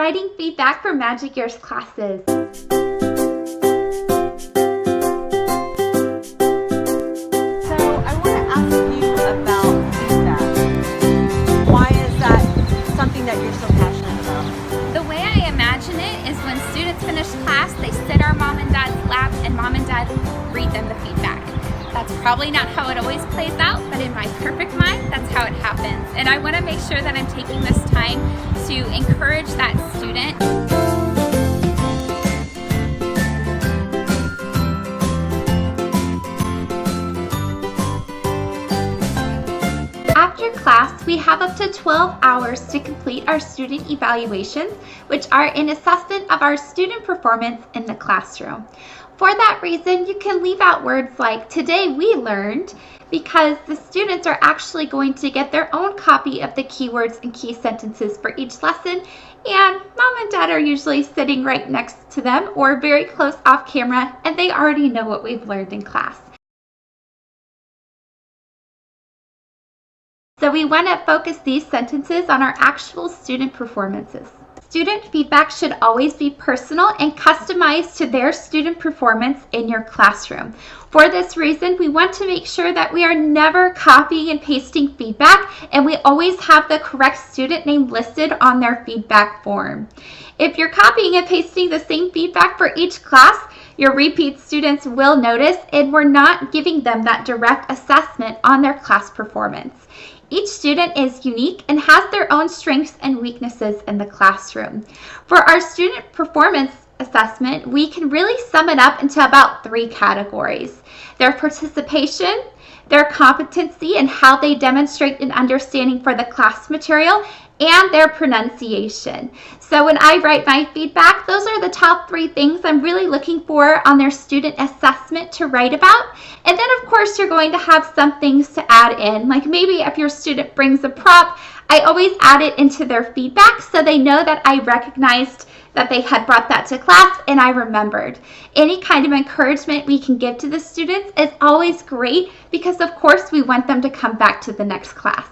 Writing feedback for Magic Years classes. So I want to ask you about feedback. Why is that something that you're so passionate about? The way I imagine it is when students finish class, they sit our mom and dad's lap and mom and dad read them the feedback. That's probably not how it always plays out, but in my perfect mind, that's how it happens. And I want to make sure that I'm taking this time to encourage that student. After class, we have up to 12 hours to complete our student evaluations, which are an assessment of our student performance in the classroom. For that reason, you can leave out words like "today we learned," because the students are actually going to get their own copy of the keywords and key sentences for each lesson, and mom and dad are usually sitting right next to them or very close off camera, and they already know what we've learned in class. So we want to focus these sentences on our actual student performances. Student feedback should always be personal and customized to their student performance in your classroom. For this reason, we want to make sure that we are never copying and pasting feedback, and we always have the correct student name listed on their feedback form. If you're copying and pasting the same feedback for each class, your repeat students will notice, and we're not giving them that direct assessment on their class performance. Each student is unique and has their own strengths and weaknesses in the classroom. For our student performance assessment, we can really sum it up into about 3 categories: their participation, their competency and how they demonstrate an understanding for the class material, and their pronunciation. So when I write my feedback, those are the top 3 things I'm really looking for on their student assessment to write about. And then of course you're going to have some things to add in, like maybe if your student brings a prop, I always add it into their feedback so they know that I recognized that they had brought that to class and I remembered. Any kind of encouragement we can give to the students is always great because of course we want them to come back to the next class.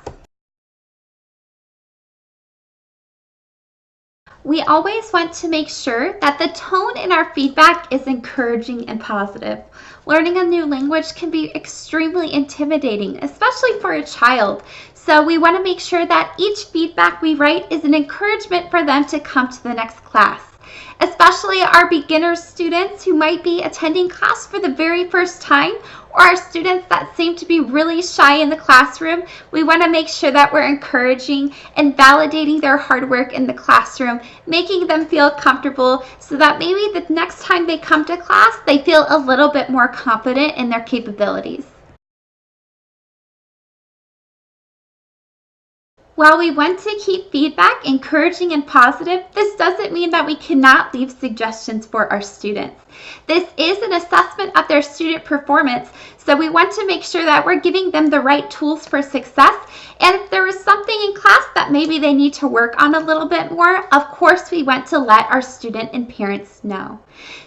We always want to make sure that the tone in our feedback is encouraging and positive. Learning a new language can be extremely intimidating, especially for a child. So we want to make sure that each feedback we write is an encouragement for them to come to the next class. Especially our beginner students who might be attending class for the very first time, or our students that seem to be really shy in the classroom, we want to make sure that we're encouraging and validating their hard work in the classroom, making them feel comfortable so that maybe the next time they come to class, they feel a little bit more confident in their capabilities. While we want to keep feedback encouraging and positive, this doesn't mean that we cannot leave suggestions for our students. This is an assessment of their student performance, so we want to make sure that we're giving them the right tools for success. And if there is something in class that maybe they need to work on a little bit more, of course we want to let our student and parents know.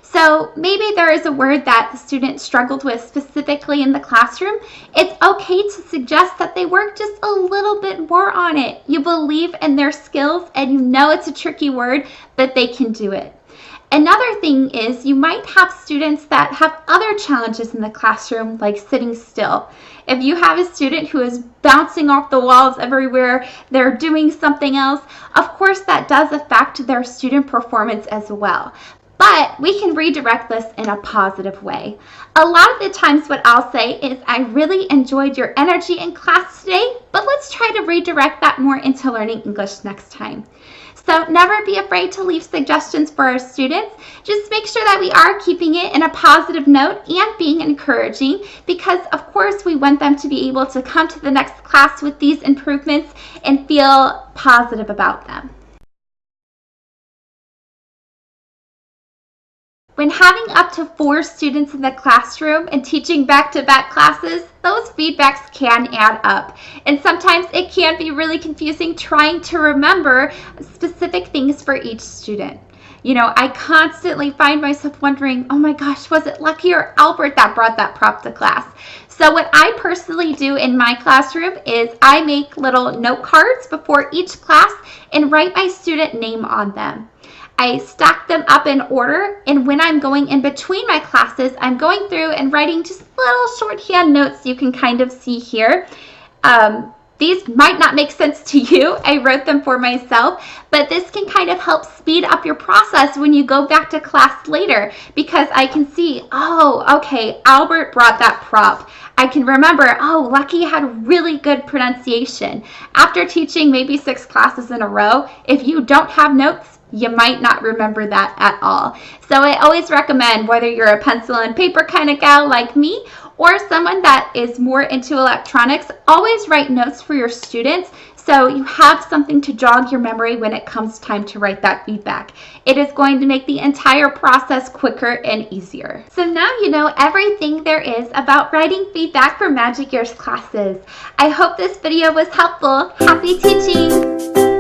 So maybe there is a word that the student struggled with specifically in the classroom. It's okay to suggest that they work just a little bit more on it. You believe in their skills and you know it's a tricky word, but they can do it. Another thing is you might have students that have other challenges in the classroom, like sitting still. If you have a student who is bouncing off the walls everywhere, they're doing something else, of course that does affect their student performance as well. But we can redirect this in a positive way. A lot of the times what I'll say is, I really enjoyed your energy in class today, but let's try to redirect that more into learning English next time. So never be afraid to leave suggestions for our students. Just make sure that we are keeping it in a positive note and being encouraging, because of course we want them to be able to come to the next class with these improvements and feel positive about them. When having up to 4 students in the classroom and teaching back-to-back classes, those feedbacks can add up. And sometimes it can be really confusing trying to remember specific things for each student. You know, I constantly find myself wondering, oh my gosh, was it Lucky or Albert that brought that prop to class? So what I personally do in my classroom is I make little note cards before each class and write my student name on them. I stack them up in order, and when I'm going in between my classes, I'm going through and writing just little shorthand notes you can kind of see here. These might not make sense to you. I wrote them for myself, but this can kind of help speed up your process when you go back to class later, because I can see, oh, okay, Albert brought that prop. I can remember, oh, Lucky had really good pronunciation. After teaching maybe 6 classes in a row, if you don't have notes, you might not remember that at all. So I always recommend, whether you're a pencil and paper kind of gal like me or someone that is more into electronics, always write notes for your students so you have something to jog your memory when it comes time to write that feedback. It is going to make the entire process quicker and easier. So now you know everything there is about writing feedback for Magic Years classes. I hope this video was helpful. Happy teaching!